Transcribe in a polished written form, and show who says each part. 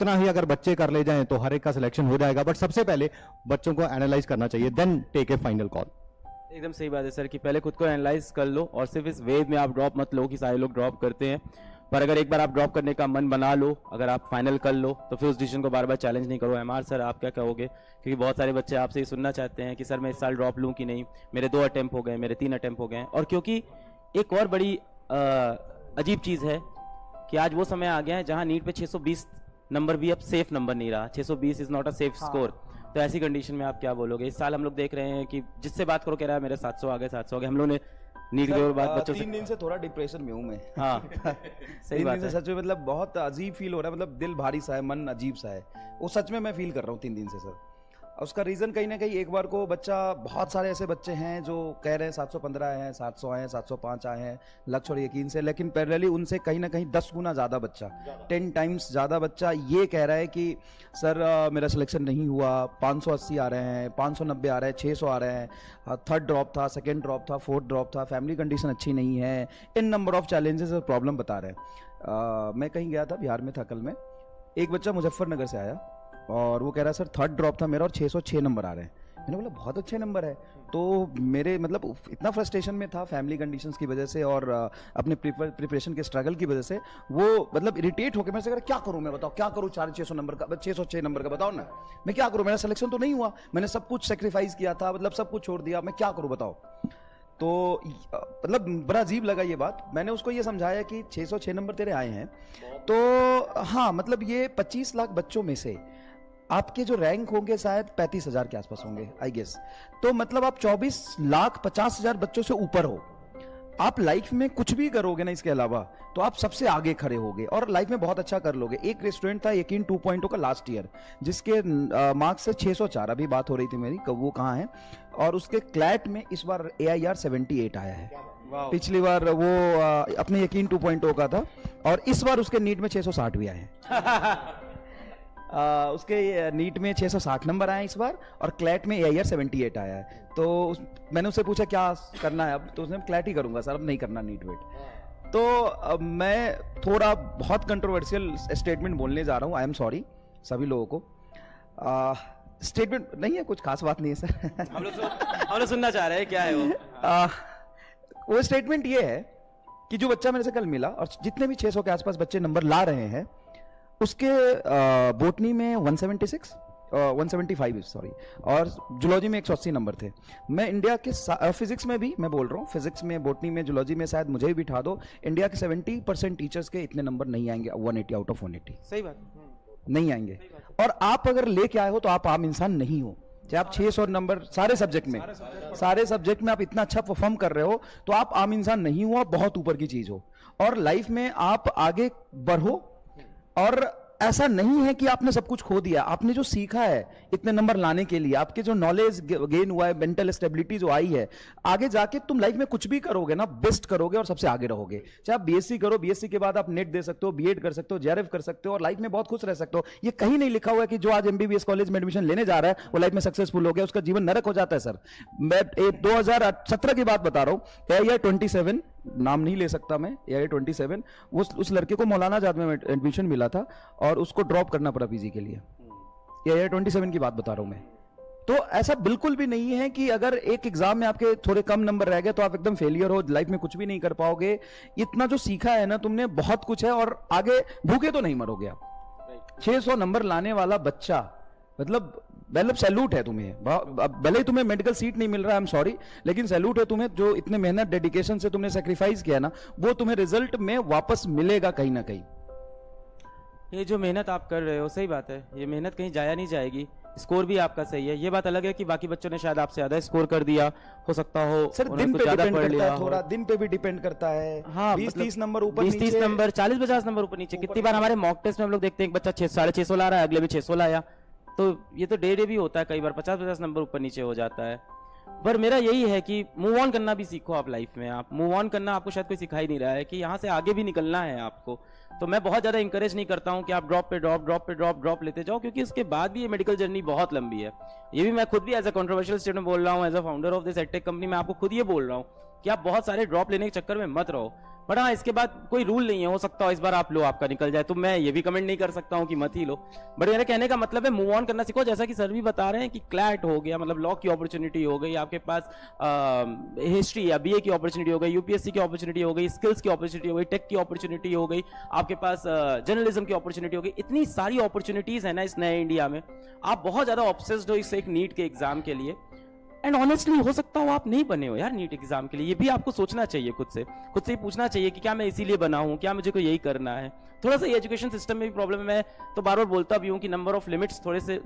Speaker 1: इतना ही अगर बच्चे कर ले जाएं तो हर एक का सिलेक्शन हो जाएगा, बट सबसे पहले बच्चों को एनालाइज करना चाहिए, then take a final call.
Speaker 2: एकदम सही बात है सर कि पहले खुद को एनालाइज कर लो और सिर्फ इस वेव में आप ड्रॉप मत लो कि सारे लोग ड्रॉप करते हैं, पर अगर एक बार आप ड्रॉप करने का मन बना लो, अगर आप फाइनल कर लो तो फिर उस डिसीजन को बार बार चैलेंज नहीं करो। एमआर सर आप क्या कहोगे, क्योंकि बहुत सारे बच्चे आपसे ये सुनना चाहते हैं कि सर मैं इस साल ड्रॉप लूँ कि नहीं, मेरे 2 अटेम्प्ट हो गए, मेरे 3 अटेम्प्ट हो गए। और क्योंकि एक और बड़ी अजीब चीज़ है कि आज वो समय आ गया है जहाँ नीट पे 620 नंबर भी अब सेफ नंबर नहीं रहा, 620 is not a safe score. तो ऐसी कंडीशन में आप क्या बोलोगे? इस साल हम लोग देख रहे हैं कि जिससे बात करो कह रहा है मेरे 700 आ गए, 700 आ गए। हम लोग ने नीट के बाद बच्चों से
Speaker 3: 3 दिन से थोड़ा डिप्रेशन में हूँ मैं।
Speaker 2: हाँ सही
Speaker 3: 3
Speaker 2: बात
Speaker 3: दिन से
Speaker 2: है।
Speaker 3: सच में मतलब बहुत अजीब फील हो रहा है, मतलब दिल भारी सा है, मन अजीब सा है, वो सच में मैं फील कर रहा हूँ 3 दिन से सर। उसका रीज़न कहीं ना कहीं एक बार को बच्चा, बहुत सारे ऐसे बच्चे हैं जो कह रहे हैं 715 आए हैं, 700 आए हैं, 705 आए हैं लक्ष्य और यकीन से, लेकिन पैरेलली उनसे कहीं ना कहीं 10 गुना ज़्यादा बच्चा, 10 टाइम्स ज़्यादा बच्चा ये कह रहा है कि सर मेरा सिलेक्शन नहीं हुआ, 580 आ रहे हैं, 590 आ रहे हैं, 600 आ रहे हैं, 3rd ड्रॉप था, 2nd ड्रॉप था, 4th ड्रॉप था, फैमिली कंडीशन अच्छी नहीं है, इन नंबर ऑफ चैलेंजेस और प्रॉब्लम बता रहे हैं। मैं कहीं गया था, बिहार में था कल में, एक बच्चा मुजफ्फरनगर से आया और वो कह रहा है सर 3rd ड्रॉप था मेरा और 606 नंबर आ रहे हैं। मैंने बोला बहुत अच्छे नंबर है। तो मेरे मतलब इतना फ्रस्ट्रेशन में था फैमिली कंडीशंस की वजह से और अपने प्रिपरेशन के स्ट्रगल की वजह से, वो मतलब इरिटेट होकर मैं से कह रहा क्या करूं मैं, बताओ क्या करूं, 600 नंबर का, 606 नंबर का बताओ ना, मैं क्या करूं, मेरा सिलेक्शन तो नहीं हुआ, मैंने सब कुछ सेक्रीफाइस किया था, मतलब सब कुछ छोड़ दिया, मैं क्या करूं बताओ। तो मतलब बड़ा अजीब लगा ये बात। मैंने उसको ये समझाया कि 606 नंबर तेरे आए हैं, तो हाँ मतलब ये 25 लाख बच्चों में से आपके जो रैंक होंगे शायद 35,000 के आसपास होंगे आई गेस, तो मतलब आप 24,50,000 बच्चों से ऊपर हो। आप लाइफ में कुछ भी करोगे ना इसके अलावा तो आप सबसे आगे खड़े होगे और लाइफ में बहुत अच्छा कर लोगे। एक रेस्टोरेंट था यकीन 2.0 का लास्ट ईयर, जिसके मार्क्स से 604, अभी बात हो रही थी मेरी, वो कहाँ है, और उसके क्लैट में इस बार AIR 78 आया है। पिछली बार वो अपने यकीन 2.0 का था और इस बार उसके नीट में 660 भी आए हैं। उसके नीट में 660 नंबर आए इस बार और क्लैट में AIR 78 आया है। तो मैंने उससे पूछा क्या करना है अब, तो उसने क्लैट ही करूंगा सर, अब नहीं करना नीट वेट। तो मैं थोड़ा बहुत कंट्रोवर्शियल स्टेटमेंट बोलने जा रहा हूँ, आई एम सॉरी सभी लोगों को। स्टेटमेंट नहीं है, कुछ खास बात नहीं है सर।
Speaker 2: हम लोग सुनना चाह रहे हैं क्या है वो।
Speaker 3: वो स्टेटमेंट ये है कि जो बच्चा मेरे से कल मिला और जितने भी 600 के आसपास बच्चे नंबर ला रहे हैं, उसके बोटनी में 175 सॉरी, और जूलॉजी में 180 नंबर थे। मैं इंडिया के फिजिक्स में भी मैं बोल रहा हूँ, फिजिक्स में, बोटनी में, जूलॉजी में शायद मुझे भी बिठा दो, इंडिया के 70% टीचर्स के इतने नंबर नहीं आएंगे 180 आउट ऑफ 180।
Speaker 2: सही बात
Speaker 3: नहीं आएंगे। और आप अगर लेके आए हो तो आप आम इंसान नहीं हो। चाहे आप 600 नंबर सारे सब्जेक्ट में आप इतना अच्छा परफॉर्म कर रहे हो तो आप आम इंसान नहीं हो, आप बहुत ऊपर की चीज हो। और लाइफ में आप आगे बढ़ो, और ऐसा नहीं है कि आपने सब कुछ खो दिया। आपने जो सीखा है इतने नंबर लाने के लिए, आपके जो नॉलेज गेन हुआ है, मेंटल स्टेबिलिटी जो आई है, आगे जाके तुम लाइफ में कुछ भी करोगे ना, बेस्ट करोगे और सबसे आगे रहोगे। चाहे आप BSc करो, BSc के बाद आप नेट दे सकते हो, B.Ed कर सकते हो, JRF कर सकते हो और लाइफ में बहुत खुश रह सकते हो। ये कहीं नहीं लिखा हुआ है कि जो आज MBBS कॉलेज में एडमिशन लेने जा रहा है वो लाइफ में सक्सेसफुल हो गया, उसका जीवन नरक हो जाता है सर। मैं 2017 की बात बता रहा हूँ, AIR 27, नाम नहीं ले सकता मैं, AIR 27, उस लड़के को मौलाना आजाद में एडमिशन मिला था और उसको ड्रॉप करना पड़ा PG के लिए। AIR 27 की बात बता रहा हूं मैं। तो ऐसा बिल्कुल भी नहीं है कि अगर एक एग्जाम में आपके थोड़े कम नंबर रह गए तो आप एकदम फेलियर हो, लाइफ में कुछ भी नहीं कर पाओगे। इतना जो सीखा है ना तुमने, बहुत कुछ है और आगे भूखे तो नहीं मरोगे आप। 600 नंबर लाने वाला बच्चा, मतलब सैल्यूट है तुम्हें। भले ही तुम्हें मेडिकल सीट नहीं मिल रहा है, आई एम सॉरी, लेकिन सैल्यूट है तुम्हें। जो इतने मेहनत डेडिकेशन से तुमने सेक्रीफाइस किया ना, वो तुम्हें रिजल्ट में वापस मिलेगा कहीं ना कहीं।
Speaker 2: ये जो मेहनत आप कर रहे हो, सही बात है, ये मेहनत कहीं जाया नहीं जाएगी। स्कोर भी आपका सही है। ये बात अलग है कि बाकी बच्चों ने शायद आपसे ज्यादा स्कोर कर दिया, हो सकता हो
Speaker 3: सर दिन पे डिपेंड करता है, थोड़ा दिन पे भी डिपेंड करता है।
Speaker 2: हाँ,
Speaker 3: 20-30 नंबर ऊपर
Speaker 2: 20-30 नंबर, 40-50 नंबर ऊपर नीचे। कितनी बार हमारे मॉक टेस्ट में हम लोग देखते हैं एक बच्चा 650 ला रहा है, अगले भी 600 लाया। तो ये तो डे भी होता है, कई बार 50-50 नंबर ऊपर नीचे हो जाता है। पर मेरा यही है कि मूव ऑन करना भी सीखो आप लाइफ में। आप मूव ऑन करना आपको शायद कोई सिखा ही नहीं रहा है कि यहाँ से आगे भी निकलना है आपको। तो मैं बहुत ज़्यादा इंकरेज नहीं करता हूँ कि आप ड्रॉप पे ड्रॉप लेते जाओ, क्योंकि उसके बाद भी ये मेडिकल जर्नी बहुत लंबी है। ये भी मैं खुद भी एज अ कंट्रोवर्शियल स्टेटमेंट बोल रहा हूँ, as a founder of this edtech company मैं आपको खुद ये बोल रहा हूँ कि आप बहुत सारे ड्रॉप लेने के चक्कर में मत रहो। बट हाँ, इसके बाद कोई रूल नहीं है, हो सकता हो इस बार आप लो, आपका निकल जाए, तो मैं ये भी कमेंट नहीं कर सकता हूँ कि मत ही लो। बट मेरे कहने का मतलब है मूव ऑन करना सीखो। जैसा कि सर भी बता रहे हैं कि क्लैट हो गया, मतलब लॉ की अपॉर्चुनिटी हो गई आपके पास, हिस्ट्री या बीए की अपॉर्चुनिटी हो गई, यूपीएससी की अपॉर्चुनिटी हो गई, स्किल्स की अपॉर्चुनिटी हो गई, टेक की अपॉर्चुनिटी हो गई, आपके पास जर्नलिज्म की अपॉर्चुनिटी हो गई। इतनी सारी अपॉर्चुनिटीज है ना इस नए इंडिया में। आप बहुत ज्यादा ऑब्सेस्ड हो इस एक नीट के एग्जाम के लिए, एंड ऑनेस्टली हो सकता हो आप नहीं बने हो यार नीट एग्जाम के लिए। ये भी आपको सोचना चाहिए, खुद से ही पूछना चाहिए कि क्या मैं इसीलिए बना हूं, क्या मुझे को यही करना है। थोड़ा सा एजुकेशन सिस्टम में भी प्रॉब्लम है, तो बार बार बोलता भी हूं कि नंबर ऑफ लिमिट्स थोड़े से